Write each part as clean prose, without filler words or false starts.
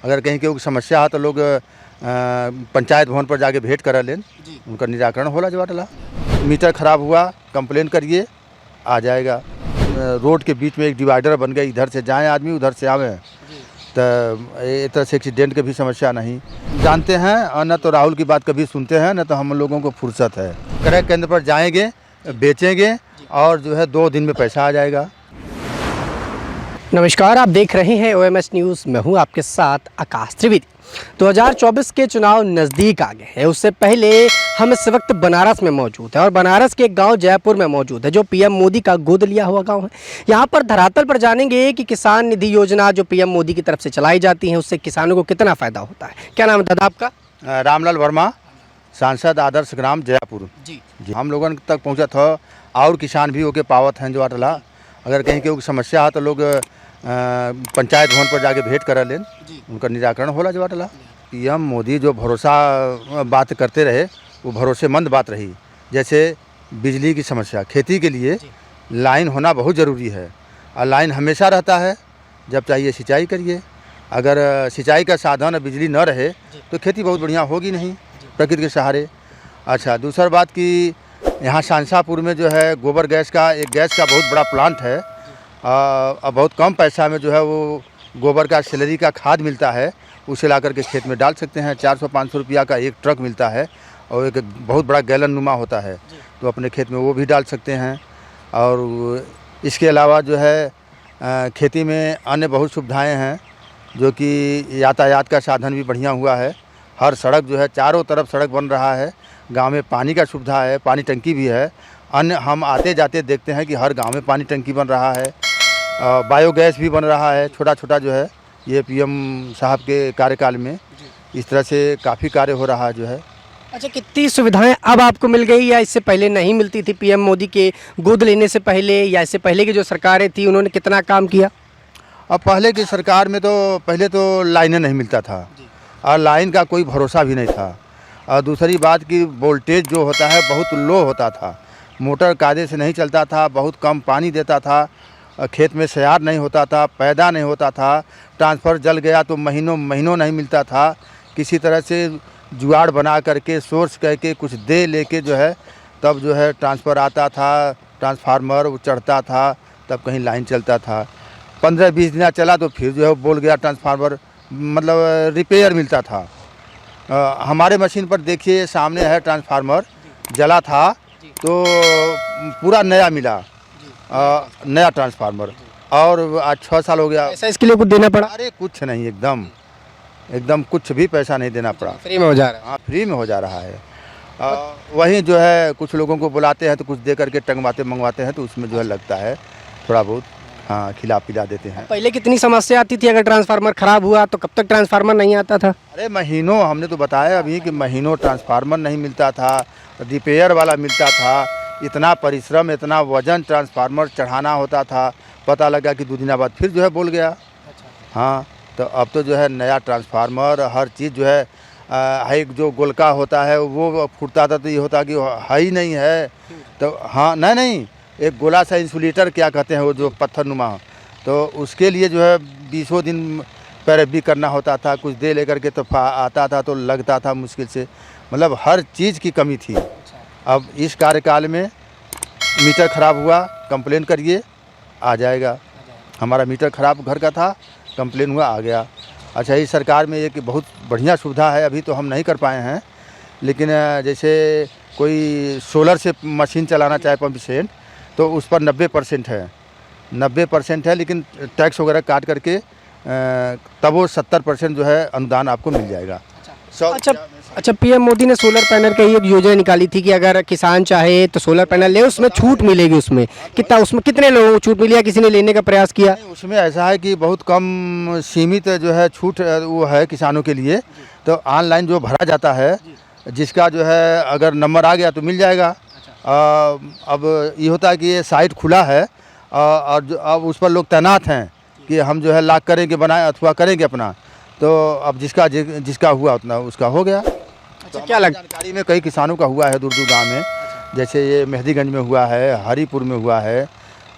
अगर कहीं कोई समस्या है तो लोग पंचायत भवन पर जाके भेंट करा लें, उनका निराकरण होला जवाटला। मीटर खराब हुआ कंप्लेन करिए, आ जाएगा। रोड के बीच में एक डिवाइडर बन गया, इधर से जाएं आदमी उधर से आवे, तो एक तरह से एक्सीडेंट की भी समस्या नहीं जानते हैं। और न तो राहुल की बात कभी सुनते हैं, न तो हम लोगों को फुर्सत है। क्रय केंद्र पर जाएंगे, बेचेंगे और जो है 2 दिन में पैसा आ जाएगा। नमस्कार, आप देख रहे हैं OMS न्यूज़। मैं हूं आपके साथ आकाश त्रिवेदी। 2024 के चुनाव नज़दीक आ गए हैं। उससे पहले हम इस वक्त बनारस में मौजूद हैं और बनारस के एक गांव जयपुर में मौजूद है, जो PM मोदी का गोद लिया हुआ गांव है। यहां पर धरातल पर जानेंगे कि किसान निधि योजना जो PM मोदी की तरफ से चलाई जाती है, उससे किसानों को कितना फ़ायदा होता है। क्या नाम है दादा आपका? रामलाल वर्मा, सांसद आदर्श ग्राम जयपुर। जी, हम लोगों तक पहुँचा था और किसान भी होके पावत हैं जो अटला। अगर कहीं कोई समस्या है तो लोग पंचायत भवन पर जाके भेंट करा लें, उनका निराकरण होला जवाटला। PM मोदी जो भरोसा बात करते रहे वो भरोसेमंद बात रही। जैसे बिजली की समस्या, खेती के लिए लाइन होना बहुत ज़रूरी है और लाइन हमेशा रहता है। जब चाहिए सिंचाई करिए, अगर सिंचाई का साधन और बिजली न रहे तो खेती बहुत बढ़िया होगी नहीं, प्रकृति के सहारे। अच्छा, दूसरी बात कि यहाँ शांसापुर में जो है गोबर गैस का बहुत बड़ा प्लांट है। अब बहुत कम पैसा में जो है वो गोबर का स्लरी का खाद मिलता है, उसे ला करके खेत में डाल सकते हैं। 400-500 रुपया का एक ट्रक मिलता है और एक बहुत बड़ा गैलन नुमा होता है, तो अपने खेत में वो भी डाल सकते हैं। और इसके अलावा जो है खेती में अन्य बहुत सुविधाएं हैं, जो कि यातायात का साधन भी बढ़िया हुआ है। हर सड़क जो है, चारों तरफ सड़क बन रहा है। गांव में पानी का सुविधा है, पानी टंकी भी है। अन्य हम आते जाते देखते हैं कि हर गांव में पानी टंकी बन रहा है, बायोगैस भी बन रहा है छोटा छोटा जो है। ये PM साहब के कार्यकाल में इस तरह से काफ़ी कार्य हो रहा है जो है। अच्छा, कितनी सुविधाएं अब आपको मिल गई या इससे पहले नहीं मिलती थी? PM मोदी के गोद लेने से पहले या इससे पहले की जो सरकारें थी उन्होंने कितना काम किया? अब पहले की सरकार में तो पहले तो लाइनें नहीं मिलता था और लाइन का कोई भरोसा भी नहीं था। और दूसरी बात कि वोल्टेज जो होता है बहुत लो होता था, मोटर कायदे से नहीं चलता था, बहुत कम पानी देता था, खेत में सयार नहीं होता था, पैदा नहीं होता था। ट्रांसफ़र जल गया तो महीनों महीनों नहीं मिलता था। किसी तरह से जुगाड़ बना करके सोर्स करके कुछ दे लेके जो है तब जो है ट्रांसफ़र आता था, ट्रांसफार्मर वो चढ़ता था, तब कहीं लाइन चलता था। 15-20 दिन चला तो फिर जो है बोल गया ट्रांसफार्मर, मतलब रिपेयर मिलता था। हमारे मशीन पर देखिए सामने है ट्रांसफार्मर, जला था तो पूरा नया मिला, नया ट्रांसफार्मर। और आज 6 साल हो गया। ऐसा इसके लिए कुछ देना पड़ा? अरे कुछ नहीं, एकदम कुछ भी पैसा नहीं देना पड़ा, फ्री में हो जा रहा है। हाँ, फ्री में हो जा रहा है। वहीं जो है कुछ लोगों को बुलाते हैं तो कुछ दे करके टंगवाते मंगवाते हैं, तो उसमें जो है लगता है थोड़ा बहुत, हाँ, खिला पिला देते हैं। पहले कितनी समस्या आती थी? अगर ट्रांसफार्मर खराब हुआ तो कब तक ट्रांसफार्मर नहीं आता था? अरे महीनों, हमने तो बताया अभी कि महीनों ट्रांसफार्मर नहीं मिलता था, रिपेयर वाला मिलता था। इतना परिश्रम, इतना वजन ट्रांसफार्मर चढ़ाना होता था। पता लगा कि 2 दिन बाद फिर जो है बोल गया। हाँ, तो अब तो जो है नया ट्रांसफार्मर, हर चीज़ जो है एक जो गोलका होता है वो फूटता था तो ये होता कि है ही नहीं है, तो हाँ, नहीं, एक गोला सा इंसुलेटर क्या कहते हैं वो जो पत्थर नुमा, तो उसके लिए जो है 20 दिन पैरवी करना होता था। कुछ दे लेकर के तो आता था तो लगता था मुश्किल से, मतलब हर चीज़ की कमी थी। अब इस कार्यकाल में मीटर ख़राब हुआ कंप्लेन करिए, आ जाएगा। हमारा मीटर ख़राब घर का था, कंप्लेन हुआ, आ गया। अच्छा, इस सरकार में एक बहुत बढ़िया सुविधा है, अभी तो हम नहीं कर पाए हैं, लेकिन जैसे कोई सोलर से मशीन चलाना चाहे पंप सेट, तो उस पर 90% है, लेकिन टैक्स वगैरह काट करके तब वो 70% जो है अनुदान आपको मिल जाएगा। अच्छा, PM मोदी ने सोलर पैनल की एक योजना निकाली थी कि अगर किसान चाहे तो सोलर पैनल ले, उसमें छूट मिलेगी। उसमें कितने लोगों को छूट मिली या किसी ने लेने का प्रयास किया? उसमें ऐसा है कि बहुत कम सीमित जो है छूट वो है किसानों के लिए। तो ऑनलाइन जो भरा जाता है, जिसका जो है अगर नंबर आ गया तो मिल जाएगा। अब ये होता है कि ये साइट खुला है और अब उस पर लोग तैनात हैं कि हम जो है लाख करेंगे बनाए अथवा करेंगे अपना, तो अब जिसका हुआ उतना उसका हो गया। अच्छा, क्या लगता है? जानकारी में कई किसानों का हुआ है दूर गांव में, जैसे ये मेहदीगंज में हुआ है, हरीपुर में हुआ है,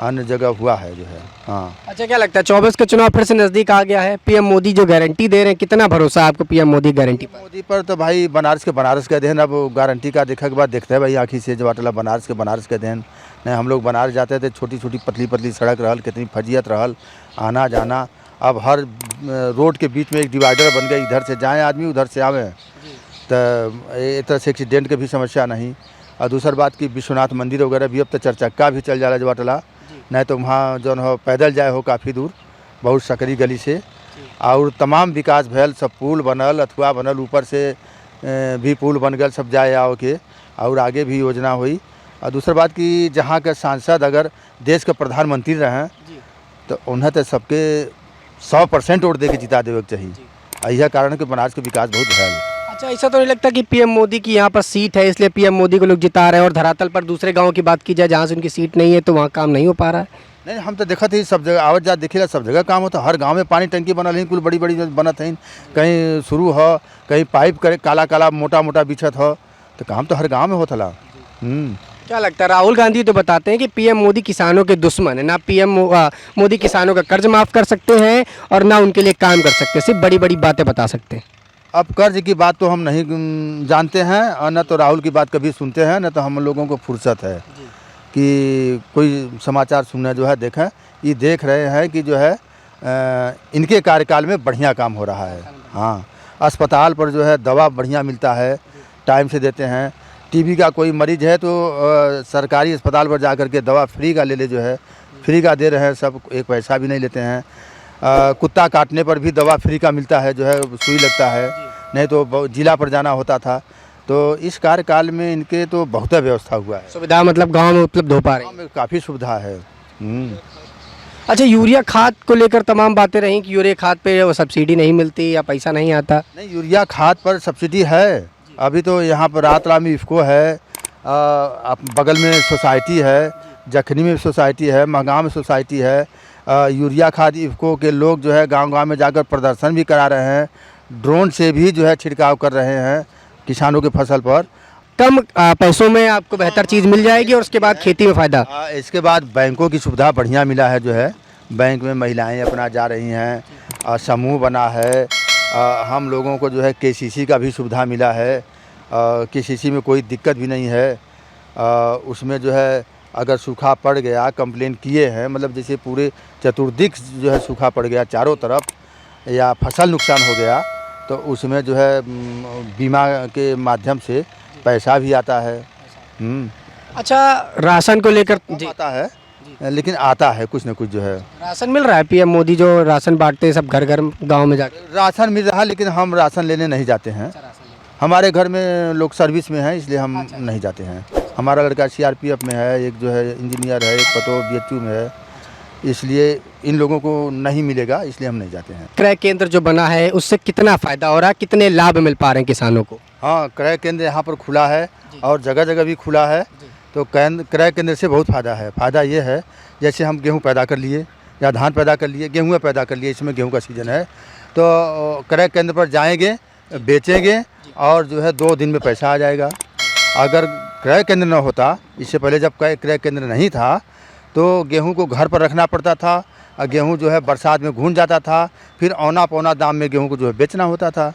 अन्य जगह हुआ है जो है। हाँ, अच्छा, क्या लगता है 24 का चुनाव फिर से नज़दीक आ गया है, पीएम मोदी जो गारंटी दे रहे हैं, कितना भरोसा है आपको पीएम मोदी गारंटी पर? मोदी पर तो भाई बनारस के देन। अब गारंटी का देखने के बाद देखते हैं भाई आँखी से जवाटला बनारस के देन। नहीं, हम लोग बनारस जाते थे, छोटी छोटी पतली पतली सड़क रहल, कितनी फजियत रहल, आना जाना। अब हर रोड के बीच में एक डिवाइडर बन गई, इधर से जाएँ आदमी उधर से आवे, तो एक तरह से एक्सीडेंट के भी समस्या नहीं। और दूसरी बात कि विश्वनाथ मंदिर वगैरह भी अब तो चरचक्का भी चल जाला जवाटला, नहीं तो वहाँ जो हो पैदल जाए हो काफ़ी दूर, बहुत सकरी गली से। और तमाम विकास भैल, सब पुल बनल, अथवा बनल, ऊपर से भी पुल बन गए, सब जाए आओ के, और आगे भी योजना हुई। और दूसरी बात कि जहाँ के सांसद अगर देश के प्रधानमंत्री रहें तो उन्हें तो सबके 100% वोट दे के जिता देवे के चाहिए। यह कारण है कि बनारस के विकास बहुत भैल। अच्छा, ऐसा तो नहीं लगता कि पीएम मोदी की यहाँ पर सीट है इसलिए पीएम मोदी को लोग जिता रहे हैं, और धरातल पर दूसरे गाँव की बात की जाए जहाँ से उनकी सीट नहीं है तो वहाँ काम नहीं हो पा रहा है? नहीं, हम तो देखा थे सब जगह आवत जात दिखेला, सब जगह काम होता। हर गांव में पानी टंकी बनल है, कुल बड़ी बड़ी बनत है, कहीं शुरू हो, कहीं पाइप करे काला काला मोटा मोटा बिछत हो, तो काम तो हर गांव में होता। क्या लगता है, राहुल गांधी तो बताते हैं कि पीएम मोदी किसानों के दुश्मन है, ना पीएम मोदी किसानों का कर्ज माफ़ कर सकते हैं और ना उनके लिए काम कर सकते हैं, सिर्फ बड़ी बड़ी बातें बता सकते हैं। अब कर्ज की बात तो हम नहीं जानते हैं, और न तो राहुल की बात कभी सुनते हैं, न तो हम लोगों को फुर्सत है कि कोई समाचार सुनना जो है देखें। ये देख रहे हैं कि जो है इनके कार्यकाल में बढ़िया काम हो रहा है। हाँ, अस्पताल पर जो है दवा बढ़िया मिलता है, टाइम से देते हैं। टीबी का कोई मरीज है तो सरकारी अस्पताल पर जा कर के दवा फ्री का ले ले, जो है फ्री का दे रहे हैं सब, एक पैसा भी नहीं लेते हैं। कुत्ता काटने पर भी दवा फ्री का मिलता है, जो है सुई लगता है, नहीं तो जिला पर जाना होता था। तो इस कार्यकाल में इनके तो बहुत व्यवस्था हुआ है, सुविधा मतलब गांव में उपलब्ध हो पा रही है, काफ़ी सुविधा है। अच्छा, यूरिया खाद को लेकर तमाम बातें रहीं कि यूरिया खाद पे वो सब्सिडी नहीं मिलती या पैसा नहीं आता। नहीं, यूरिया खाद पर सब्सिडी है। अभी तो यहाँ पर रातला में इफ़को है, बगल में सोसाइटी है, जखनी में सोसाइटी है, महगाँव में सोसाइटी है। यूरिया खाद इफ़को के लोग जो है गांव-गांव में जाकर प्रदर्शन भी करा रहे हैं, ड्रोन से भी जो है छिड़काव कर रहे हैं किसानों के फसल पर। कम पैसों में आपको बेहतर चीज़ मिल जाएगी और उसके बाद खेती में फ़ायदा। इसके बाद बैंकों की सुविधा बढ़िया मिला है, जो है बैंक में महिलाएं अपना जा रही हैं, समूह बना है। हम लोगों को जो है केसीसी का भी सुविधा मिला है, केसीसी में कोई दिक्कत भी नहीं है। उसमें जो है अगर सूखा पड़ गया, कंप्लेन किए हैं, मतलब जैसे पूरे चतुर्दिक जो है सूखा पड़ गया चारों तरफ, या फसल नुकसान हो गया, तो उसमें जो है बीमा के माध्यम से पैसा भी आता है। अच्छा, राशन को लेकर आता है, लेकिन आता है कुछ न कुछ जो है। राशन मिल रहा है, पीएम मोदी जो राशन बांटते हैं सब घर घर गांव में जाकर? राशन मिल रहा है, लेकिन हम राशन लेने नहीं जाते हैं। हमारे घर में लोग सर्विस में हैं, इसलिए हम नहीं जाते हैं। हमारा लड़का सीआरपीएफ में है, एक जो है इंजीनियर है, एक पतो बीएचयू में है, इसलिए इन लोगों को नहीं मिलेगा, इसलिए हम नहीं जाते हैं। क्रय केंद्र जो बना है उससे कितना फ़ायदा हो रहा है, कितने लाभ मिल पा रहे हैं किसानों को? हाँ, क्रय केंद्र यहाँ पर खुला है और जगह जगह भी खुला है, तो क्रय केंद्र से बहुत फ़ायदा है। फ़ायदा ये है, जैसे हम गेहूँ पैदा कर लिए या धान पैदा कर लिए, गेहूँ पैदा कर लिए, इसमें गेहूँ का सीज़न है, तो क्रय केंद्र पर जाएंगे, बेचेंगे और जो है 2 दिन में पैसा आ जाएगा। अगर क्रय केंद्र न होता, इससे पहले जब क्रय केंद्र नहीं था, तो गेहूं को घर पर रखना पड़ता था, और गेहूं जो है बरसात में घुन जाता था, फिर औना पौना दाम में गेहूं को जो है बेचना होता था।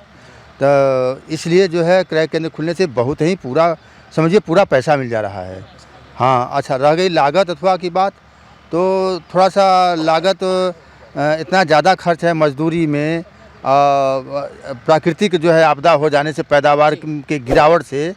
तो इसलिए जो है क्रय केंद्र खुलने से बहुत ही पूरा समझिए पूरा पैसा मिल जा रहा है। हाँ, अच्छा, रह गई लागत अथवा की बात, तो थोड़ा सा लागत इतना ज़्यादा खर्च है मजदूरी में, प्राकृतिक जो है आपदा हो जाने से, पैदावार के गिरावट से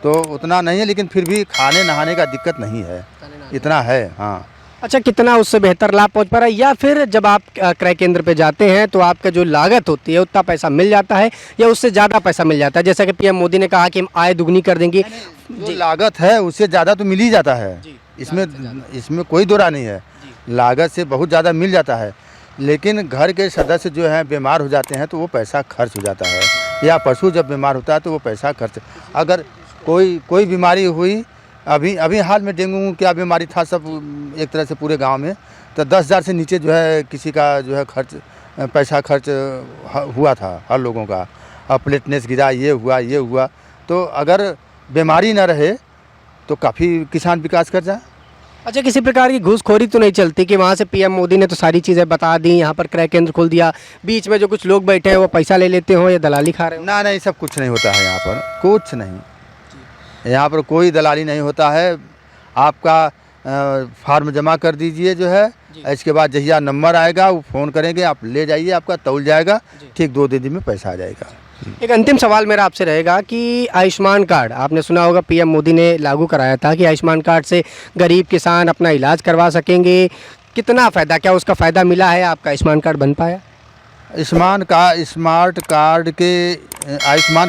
तो उतना नहीं है, लेकिन फिर भी खाने नहाने का दिक्कत नहीं है, इतना है। हाँ। अच्छा, कितना उससे बेहतर लाभ पहुंच पा रहा है, या फिर जब आप क्रय केंद्र पे जाते हैं तो आपका जो लागत होती है उतना पैसा मिल जाता है या उससे ज़्यादा पैसा मिल जाता है? जैसा कि पीएम मोदी ने कहा कि हम आय दुगनी कर देंगे, जो लागत है उससे ज़्यादा तो मिल ही जाता है, इसमें कोई दो राय नहीं है, लागत से बहुत ज़्यादा मिल जाता है। लेकिन घर के सदस्य जो हैं बीमार हो जाते हैं तो वो पैसा खर्च हो जाता है, या पशु जब बीमार होता है तो वो पैसा खर्च। अगर कोई बीमारी हुई, अभी हाल में डेंगू क्या बीमारी था, सब एक तरह से पूरे गांव में, तो 10,000 से नीचे जो है किसी का जो है पैसा खर्च हुआ था हर लोगों का। अब प्लेटनेस गिरा, ये हुआ, तो अगर बीमारी न रहे तो काफ़ी किसान विकास कर जाए। अच्छा, किसी प्रकार की घूसखोरी तो नहीं चलती कि वहाँ से पीएम मोदी ने तो सारी चीज़ें बता दी, यहाँ पर क्रय केंद्र खोल दिया, बीच में जो कुछ लोग बैठे हैं वो पैसा ले लेते हो या दलाली खा रहे हो? ना नहीं, सब कुछ नहीं होता है यहाँ पर, कुछ नहीं। यहाँ पर कोई दलाली नहीं होता है। आपका फार्म जमा कर दीजिए जो है, इसके बाद जहिया नंबर आएगा वो फ़ोन करेंगे, आप ले जाइए, आपका तौल जाएगा, ठीक 2 दिन में पैसा आ जाएगा। एक अंतिम सवाल मेरा आपसे रहेगा कि आयुष्मान कार्ड आपने सुना होगा पीएम मोदी ने लागू कराया था कि आयुष्मान कार्ड से गरीब किसान अपना इलाज करवा सकेंगे। कितना फ़ायदा, क्या उसका फ़ायदा मिला है? आपका आयुष्मान कार्ड बन पाया? आयुष्मान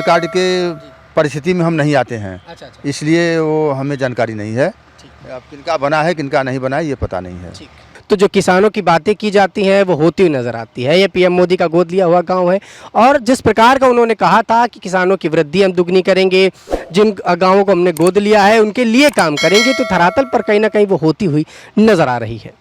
कार्ड के परिस्थिति में हम नहीं आते हैं, अच्छा अच्छा, इसलिए वो हमें जानकारी नहीं है। अब किनका बना है किनका नहीं बना है ये पता नहीं है। ठीक। तो जो किसानों की बातें की जाती हैं वो होती हुई नज़र आती है। ये पीएम मोदी का गोद लिया हुआ गांव है और जिस प्रकार का उन्होंने कहा था कि किसानों की वृद्धि हम दुगनी करेंगे, जिन गांवों को हमने गोद लिया है उनके लिए काम करेंगे, तो धरातल पर कहीं ना कहीं वो होती हुई नज़र आ रही है।